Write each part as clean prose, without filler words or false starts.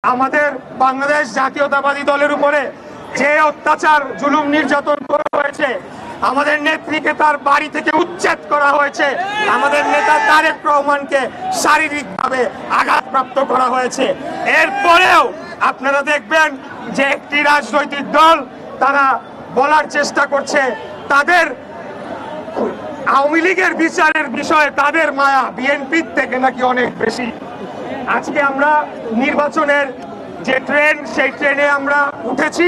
আমাদের বাংলাদেশ জাতীয়তাবাদী দলের উপরে যে অত্যাচার জুলুম নির্যাতন করা হয়েছে, আমাদের নেত্রীকে তার বাড়ি থেকে উচ্ছেদ করা হয়েছে, আমাদের নেতা তারেক রহমানকে শারীরিকভাবে আঘাতপ্রাপ্ত করা হয়েছে। এরপরেও আপনারা দেখবেন যে একটি রাজনৈতিক দল তারা বলার চেষ্টা করছে তাদের আওয়ামী লীগের বিচারের বিষয়ে তাদের মায়া বিএনপির থেকে নাকি অনেক বেশি। আজকে আমরা নির্বাচনের যে ট্রেন, সেই ট্রেনে আমরা উঠেছি।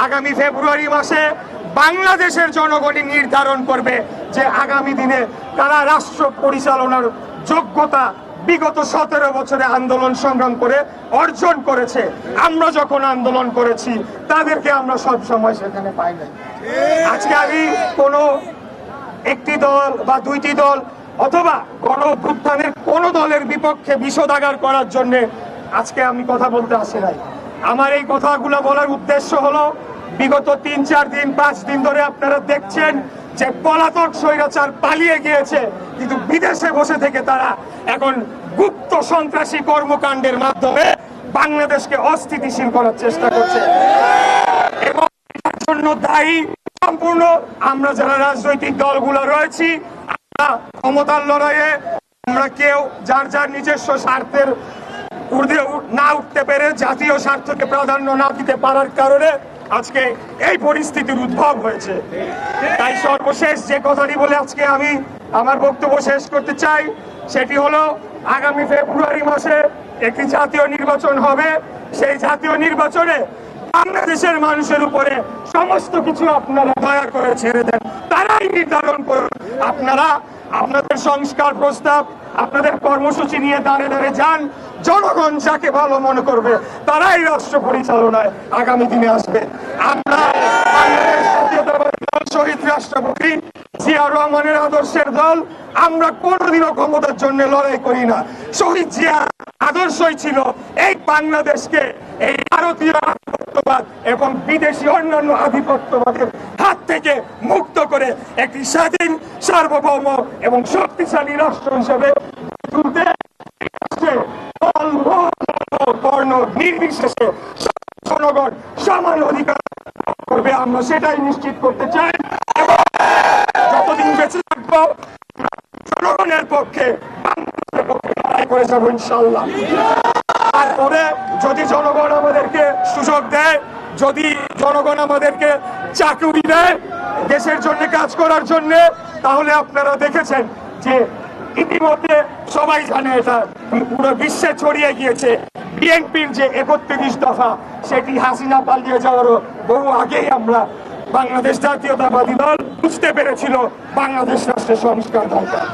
আগামী ফেব্রুয়ারি মাসে বাংলাদেশের জনগণই নির্ধারণ করবে যে আগামী দিনে তারা রাষ্ট্র পরিচালনার যোগ্যতা বিগত 17 বছরে আন্দোলন সংগ্রাম করে অর্জন করেছে। আমরা যখন আন্দোলন করেছি তাদেরকে আমরা সব সময় সেখানে পাই নাই। আজকে আমি কোনো একটি দল বা দুইটি দল অথবা গণ অভ্যুত্থানের কোন দলের বিপক্ষে বিষোদাগার করার জন্য আজকে আমি কথা বলতে আসি নাই। আমার এই কথাগুলো বলার উদ্দেশ্য হলো, বিগত 3-4 দিন 5 দিন ধরে আপনারা দেখছেন যে পলাতক স্বৈরাচার পালিয়ে গিয়েছে, কিন্তু বিদেশে বসে থেকে তারা এখন গুপ্ত সন্ত্রাসী কর্মকাণ্ডের মাধ্যমে বাংলাদেশকে অস্থিতিশীল করার চেষ্টা করছে। এবং এটার জন্য দায়ী সম্পূর্ণ আমরা যারা রাজনৈতিক দলগুলো রয়েছি। আমরা ক্ষমতার লড়াইয়ে আমরা কেউ যার যার নিজস্ব স্বার্থের ঊর্ধ্বে না উঠতে পেরে জাতীয় স্বার্থকে প্রাধান্য না দিতে পারার কারণে আজকে এই পরিস্থিতির উদ্ভব হয়েছে। তাই সর্বশেষ যে কথাটি বলে আজকে আমি আমার বক্তব্য শেষ করতে চাই, সেটি হলো আগামী ফেব্রুয়ারি মাসে একটি জাতীয় নির্বাচন হবে। সেই জাতীয় নির্বাচনে বাংলাদেশের মানুষের উপরে সমস্ত কিছু আপনারা দয়া করে ছেড়ে দেন, তারাই নির্ধারণ করুন। আপনারা আপনাদের সংস্কার প্রস্তাব, আপনাদের কর্মসূচি নিয়ে দাঁড়ে দাঁড়ে যান। জনগণ যাকে ভালো মনে করবে তারাই রাষ্ট্র পরিচালনায় আগামী দিনে আসবে। আমরা বাংলাদেশ জাতীয়তাবাদী দল, শহীদ রাষ্ট্রপতি জিয়া রহমানের আদর্শের দল, আমরা কোনোদিনও ক্ষমতার জন্য লড়াই করি না। শহীদ জিয়া আদর্শই ছিল এই বাংলাদেশকে এই ভারতীয় আধিপত্যবাদ এবং বিদেশি অন্যান্য আধিপত্যবাদের হাত থেকে মুক্ত করে একটি স্বাধীন, সার্বভৌম এবং শক্তিশালী রাষ্ট্র হিসেবে তুলতে বর্ণ নির্বিশেষে জনগণ সমান অধিকার করবে, আমরা সেটাই নিশ্চিত করতে চাই। এবং যতদিন বেঁচে থাকবো জনগণের পক্ষে, বাংলাদেশের পক্ষে লড়াই করে যাবো ইনশাল্লাহ। তারপরে যদি জনগণ আমাদেরকে সুযোগ দেয়, যদি জনগণ আমাদেরকে চাকরি দেয় দেশের জন্য কাজ করার জন্য, তাহলে আপনারা দেখেছেন যে ইতিমধ্যে সবাই জানে, এটা পুরো বিশ্বে ছড়িয়ে গিয়েছে, বিএনপির যে 31 দফা, সেটি হাসিনা পালিয়ে যাওয়ারও বহু আগেই আমরা বাংলাদেশ জাতীয়তাবাদী দল বুঝতে পেরেছিল বাংলাদেশ রাষ্ট্রের সংস্কার দরকার।